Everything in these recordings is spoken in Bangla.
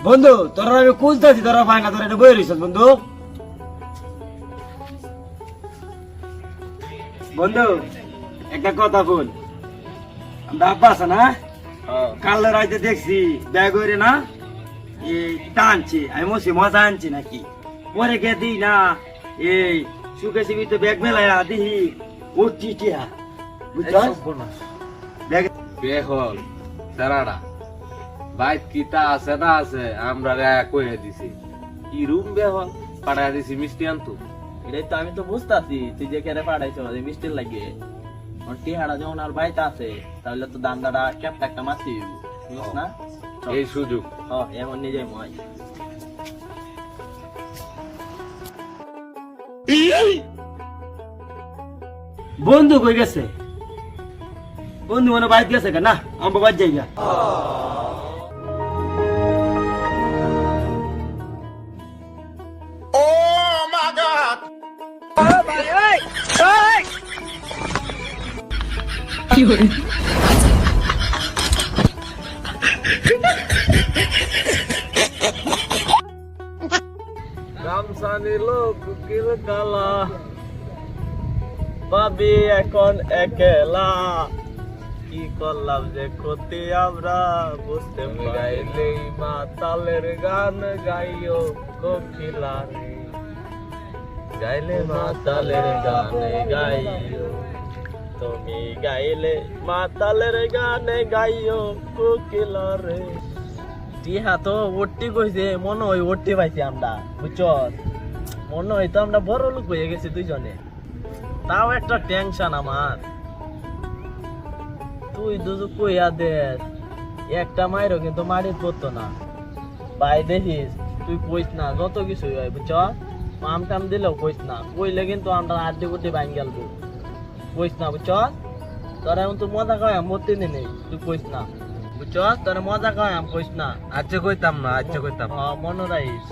বন্ধু তোরা আমি খুঁজতেছি, তোরা পাই না, তোরা এটা বই রইছ বন্ধু। বন্ধু একটা কথা বল, আমরা আব্বা আছে না, কাল রাইতে দেখছি ব্যাগ হইরে না এই টানছে, আমি মসি মজা আনছি নাকি, পরে গিয়ে দিই না এই সুখে সিবিতে ব্যাগ মেলায়া দিহি উঠছি টিয়া, বুঝছস? ব্যাগ বেহল সারাডা বাইক কিতা আছে না আছে আমরা কয়ে দিছি কি রুম বেহল পাঠায় দিছি মিষ্টি আনতু। এটাই তো আমি তো বুঝতাছি তুই যে কেড়ে পাঠাইছো মিষ্টি লাগে টিহারা যখন আর বাইতে আছে তাহলে তো দান্দাটা ক্যাপটা একটা মাছি বুঝছ না এই সুযোগ এখন নিজে মই বন্ধু কই গেছে? বন্ধু মনে বাইক গেছে না, আমরা বাদ যাই গা। গামছা নিল কুকিল কালা ভাবি এখন একেলা কি করলাম যে ক্ষতি আমরা বুঝতে গাইলেই মাতালের গান গাইও কোকিলা রে, গাইলে মাতালের গানে গাইও তুমি গাইলে মাতালের গানে গাইও কোকিলা রে। টিহা তো ওটি কইছে মনে হয় ওটি পাইছি আমরা বুঝছ, মনে হয় তো আমরা বড় লোক হয়ে গেছি দুইজনে, তাও একটা টেনশন আমার। তুই দুজু কইয়া দেখ একটা মাইরও কিন্তু মারি পড়তো না ভাই, দেখিস তুই কইস না যত কিছু হয় বুঝছ, মাম টাম দিলেও কইস না, কইলে কিন্তু আমরা আড্ডি গুটি বাইন গেলবো, কইস না বুঝছ। তোরা এখন তুই মজা খাওয়াই মরতে নেই, তুই কইস না বুঝছ, তোরা মজা খাওয়াই কইস না। আচ্ছা কইতাম না, আচ্ছা কইতাম মনে রাখিস।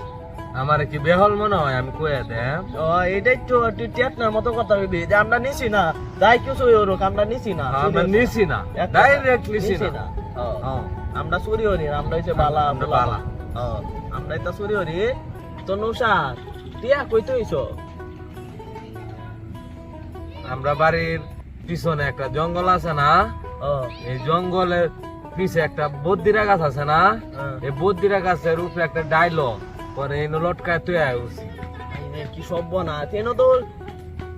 আমার কি বেহল মনে হয় আমি কয়ে দে। এটাই তো তুই টেটনার মতো কথা কইবি যে আমরা নিছি না, যাই কিছু হোক আমরা নিছি না, আমরা নিছি না, ডাইরেক্ট নিছি না। আমরা চুরি হরি, আমরা হইছে বালা বালা, আমরা এটা চুরি হরি। তো নৌসাদ টিয়া কইতে হইছ? আমরা বাড়ির পিছনে একটা জঙ্গল আছে না, এই জঙ্গলের পিছে একটা বদ্দিরা গাছ আছে না, এই বদ্দিরা গাছের উপরে একটা ডাইলগ পরে এই লটকায় তুই আইছি। কি সব না কেন তো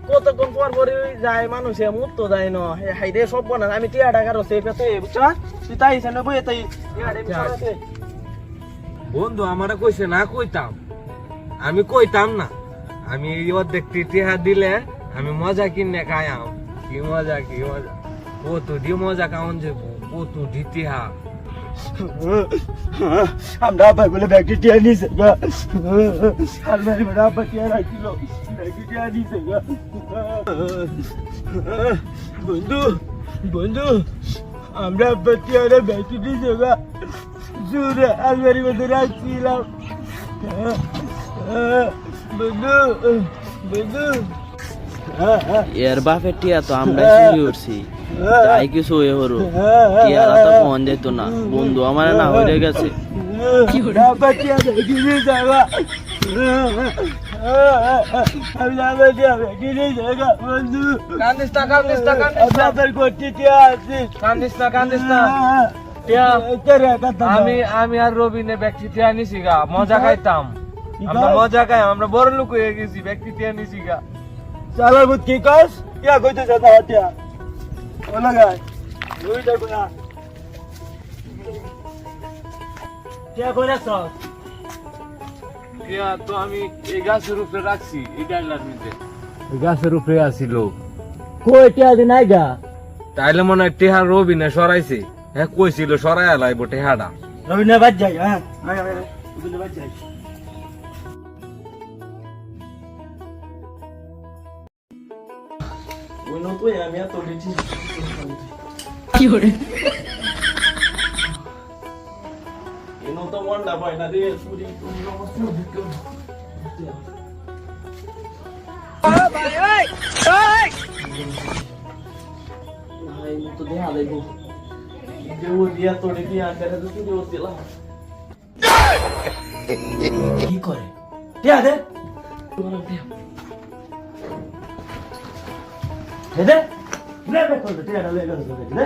কতক্ষণ পর পরে যায় মানুষে মুখ তো যায় না, হাইরে সব না। আমি টিয়া টাকার সেফে বুঝছ, তুই তাই না বই তাই বন্ধু আমারে কইছে না কইতাম, আমি কইতাম না, আমি অর্ধেক টিহা দিলে আমি মজা কিনে খায়াম। কি মজা কি মজা, কত দি মজা কাউন যে কত দিতিহা। আমরা আব্বা বলে ব্যাগটি টিয়া নিছে গা, আলমারি মানে আব্বা টিয়া রাখিল, ব্যাগটি টিয়া নিছে গা। বন্ধু বন্ধু আমরা আব্বা টিয়ারে ব্যাগটি নিছে গা, জোরে আলমারি মধ্যে রাখছিলাম। বন্ধু বন্ধু এর বাপের টিয়া তো আমরা চুরি করছি, যাই কিছু হয়ে হরো টিয়ারা তো ফোন যেত না, বন্ধু আমার না হয়ে গেছে। আমি আর রবিনে ব্যক্তি টিয়া নিছি গা, মজা খাইতাম আমরা, মজা খাই আমরা বড় লোক হয়ে গেছি, ব্যক্তি টিয়া নিছি গা। চালার বুত কি কস ইয়া কইতেছ না হাতিয়া ওলা গায় লুই দেখো না কে কইরাছ? টিয়া তো আমি এই গাছের উপরে রাখছি, এই ডাইলার মধ্যে গাছের উপরে আসিল। কই টিয়া দি নাই গা? তাইলে মনে হয় টেহা রবিনে সরাইছে, হ্যাঁ কইছিল সরাই লাইব টেহাটা। রবিনে বাদ যাই, হ্যাঁ রবিনে বাদ যাই। ওই নতুন আমি এত বেশি কি করে এনো তো মন্ডা পাই না রে চুরি ভাই তো দেখা লাগবো যে ও দিয়া তোড়ে কি আকারে তো চুরি হচ্ছিল। কি করে টিয়া দে দে দে টিয়াটা লেগে দে